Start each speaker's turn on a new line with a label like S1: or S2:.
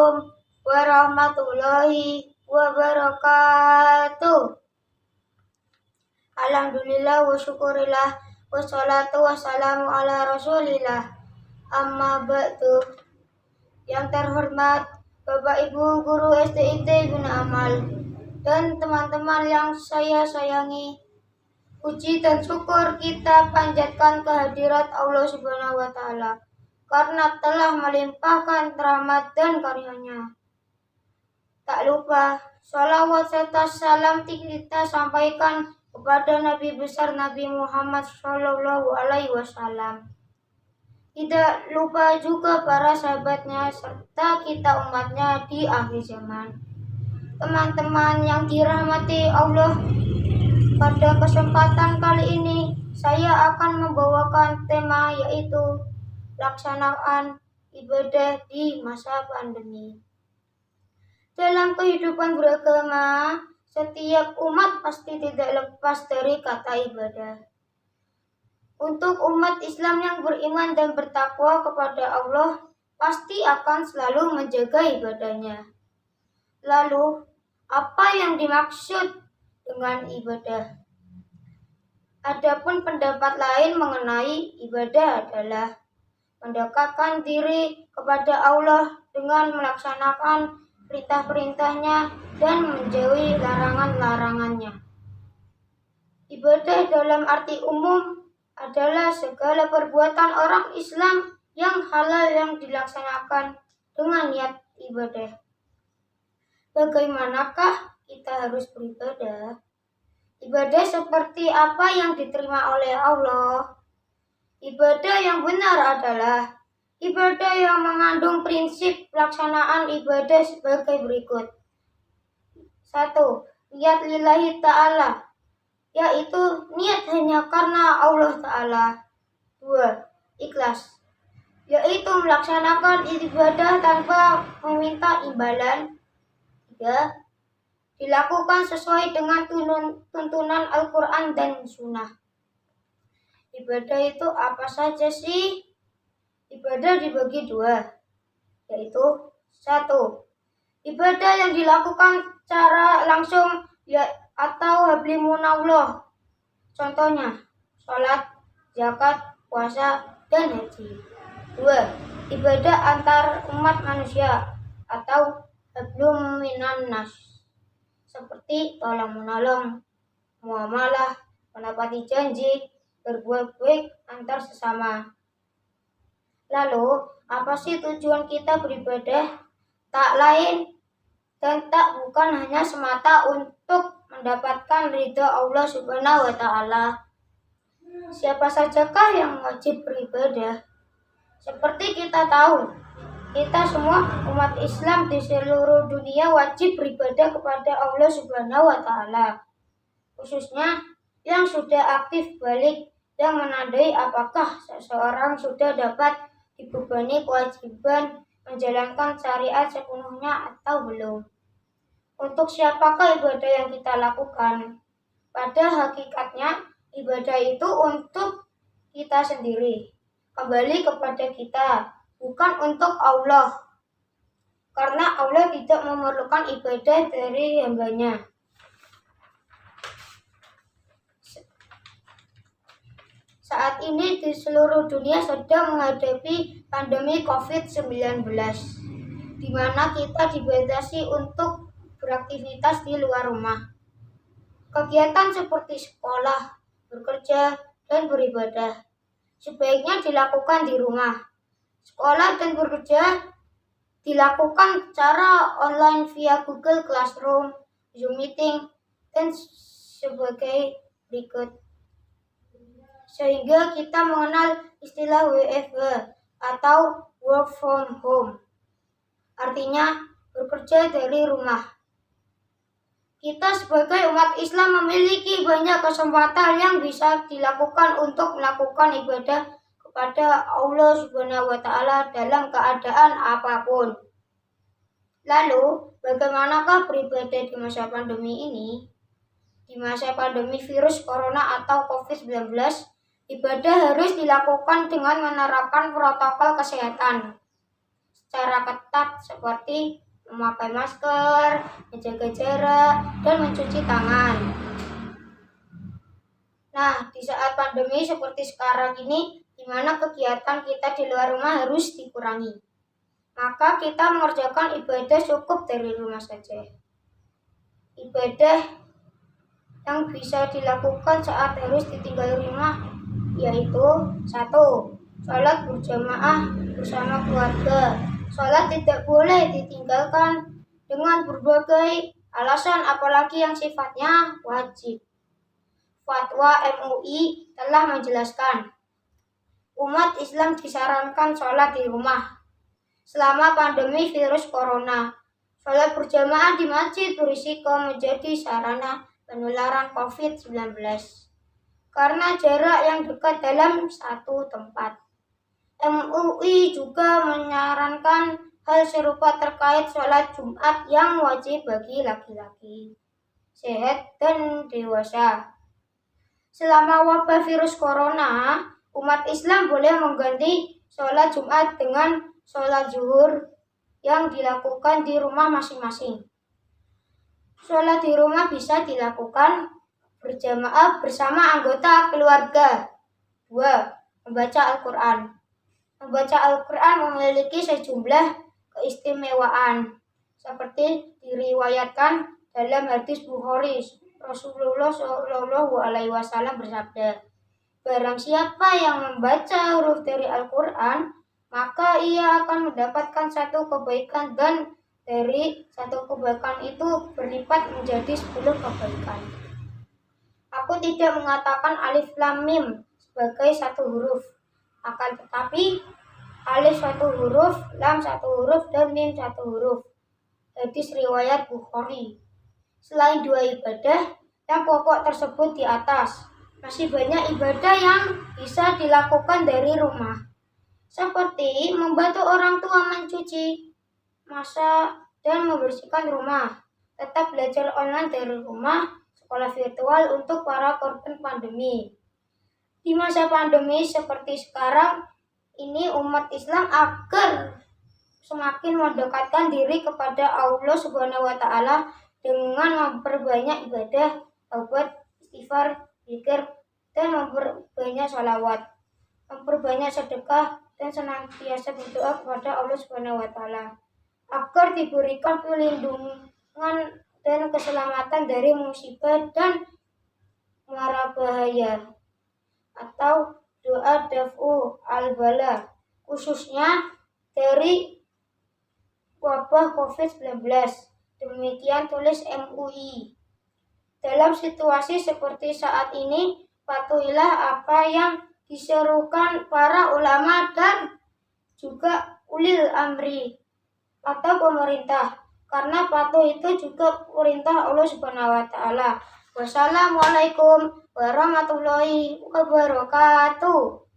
S1: Assalamualaikum warahmatullahi wabarakatuh. Alhamdulillah wa syukurillah wassalatu wassalamu ala rasulillah. Amma ba'du. Yang terhormat Bapak Ibu Guru SDIT Bina Amal dan teman-teman yang saya sayangi, puji dan syukur kita panjatkan kehadirat Allah Subhanahu wa Ta'ala karena telah melimpahkan rahmat dan karunia-Nya. Tak lupa sholawat serta salam kita sampaikan kepada Nabi besar Nabi Muhammad Shallallahu Alaihi Wasallam. Tidak lupa juga para sahabatnya serta kita umatnya di akhir zaman. Teman-teman yang dirahmati Allah, pada kesempatan kali ini saya akan membawakan tema yaitu pelaksanaan ibadah di masa pandemi. Dalam kehidupan beragama, setiap umat pasti tidak lepas dari kata ibadah. Untuk umat Islam yang beriman dan bertakwa kepada Allah, pasti akan selalu menjaga ibadahnya. Lalu, apa yang dimaksud dengan ibadah? Adapun pendapat lain mengenai ibadah adalah mendekatkan diri kepada Allah dengan melaksanakan perintah-perintahnya dan menjauhi larangan-larangannya. Ibadah dalam arti umum adalah segala perbuatan orang Islam yang halal yang dilaksanakan dengan niat ibadah. Bagaimanakah kita harus beribadah? Ibadah seperti apa yang diterima oleh Allah? Ibadah yang benar adalah ibadah yang mengandung prinsip pelaksanaan ibadah sebagai berikut. 1. Niat lillahi ta'ala, yaitu niat hanya karena Allah Ta'ala. 2. Ikhlas, yaitu melaksanakan ibadah tanpa meminta imbalan. 3. Dilakukan sesuai dengan tuntunan Al-Quran dan Sunnah. Ibadah itu apa saja sih? Ibadah dibagi dua, yaitu 1. Ibadah yang dilakukan secara langsung atau hablimunallah. Contohnya, sholat, zakat, puasa, dan haji. 2. Ibadah antar umat manusia atau hablum minan nas, seperti tolong-menolong, muamalah, menepati janji, berbuat baik antar sesama. Lalu, apa sih tujuan kita beribadah? Tak lain dan tak bukan hanya semata untuk mendapatkan ridha Allah Subhanahu wa Ta'ala. Siapa sajakah yang wajib beribadah? Seperti kita tahu, kita semua umat Islam di seluruh dunia wajib beribadah kepada Allah Subhanahu wa Ta'ala. Khususnya yang sudah aktif balik, yang menandai apakah seseorang sudah dapat dibebani kewajiban menjalankan syariat sepenuhnya atau belum. Untuk siapakah ibadah yang kita lakukan? Pada hakikatnya, ibadah itu untuk kita sendiri, kembali kepada kita, bukan untuk Allah. Karena Allah tidak memerlukan ibadah dari hambanya. Saat ini di seluruh dunia sedang menghadapi pandemi COVID-19, di mana kita dibatasi untuk beraktivitas di luar rumah. Kegiatan seperti sekolah, bekerja, dan beribadah sebaiknya dilakukan di rumah. Sekolah dan bekerja dilakukan secara online via Google Classroom, Zoom Meeting, dan sebagai berikut. Sehingga kita mengenal istilah WFH atau work from home. Artinya bekerja dari rumah. Kita sebagai umat Islam memiliki banyak kesempatan yang bisa dilakukan untuk melakukan ibadah kepada Allah Subhanahu wa Ta'ala dalam keadaan apapun. Lalu, bagaimanakah beribadah di masa pandemi ini? Di masa pandemi virus corona atau COVID-19, ibadah harus dilakukan dengan menerapkan protokol kesehatan. secara ketat seperti memakai masker, menjaga jarak, dan mencuci tangan. Nah, di saat pandemi seperti sekarang ini, di mana kegiatan kita di luar rumah harus dikurangi, maka kita mengerjakan ibadah cukup dari rumah saja. Ibadah yang bisa dilakukan saat harus ditinggal rumah yaitu 1. Sholat berjamaah bersama keluarga. Sholat tidak boleh ditinggalkan dengan berbagai alasan apalagi yang sifatnya wajib. Fatwa MUI telah menjelaskan umat Islam disarankan sholat di rumah selama pandemi virus corona. Sholat berjamaah di masjid berisiko menjadi sarana penularan COVID-19 karena jarak yang dekat dalam satu tempat. MUI juga menyarankan hal serupa terkait sholat Jumat yang wajib bagi laki-laki, sehat dan dewasa. Selama wabah virus corona, umat Islam boleh mengganti sholat Jumat dengan sholat zuhur yang dilakukan di rumah masing-masing. Sholat di rumah bisa dilakukan berjamaah bersama anggota keluarga. 2. Membaca Al-Quran. Membaca Al-Quran memiliki sejumlah keistimewaan, seperti diriwayatkan dalam hadis Bukhari. Rasulullah SAW bersabda, barang siapa yang membaca huruf dari Al-Quran, maka ia akan mendapatkan satu kebaikan dan dari satu kebaikan itu berlipat menjadi 10 kebaikan. Aku tidak mengatakan alif lam mim sebagai satu huruf, akan tetapi alif satu huruf, lam satu huruf, dan mim satu huruf. Hadis riwayat Bukhari. Selain 2 ibadah yang pokok tersebut di atas, masih banyak ibadah yang bisa dilakukan dari rumah, seperti membantu orang tua mencuci, masak, dan membersihkan rumah. Tetap belajar online dari rumah, sekolah virtual untuk para korban pandemi. Di masa pandemi seperti sekarang ini, umat Islam agar semakin mendekatkan diri kepada Allah Subhanahu wa Ta'ala dengan memperbanyak ibadah, taubat, istighfar, zikir, dan memperbanyak sholawat, memperbanyak sedekah, dan senantiasa berdoa kepada Allah Subhanahu wa Ta'ala agar diberikan perlindungan dan keselamatan dari musibah dan mara bahaya, atau doa daf'u al-bala, khususnya dari wabah COVID-19. Demikian tulis MUI. Dalam situasi seperti saat ini, patuhilah apa yang diserukan para ulama dan juga ulil amri atau pemerintah, karena patuh itu juga perintah Allah Subhanahu wa Ta'ala. Wassalamualaikum warahmatullahi wabarakatuh.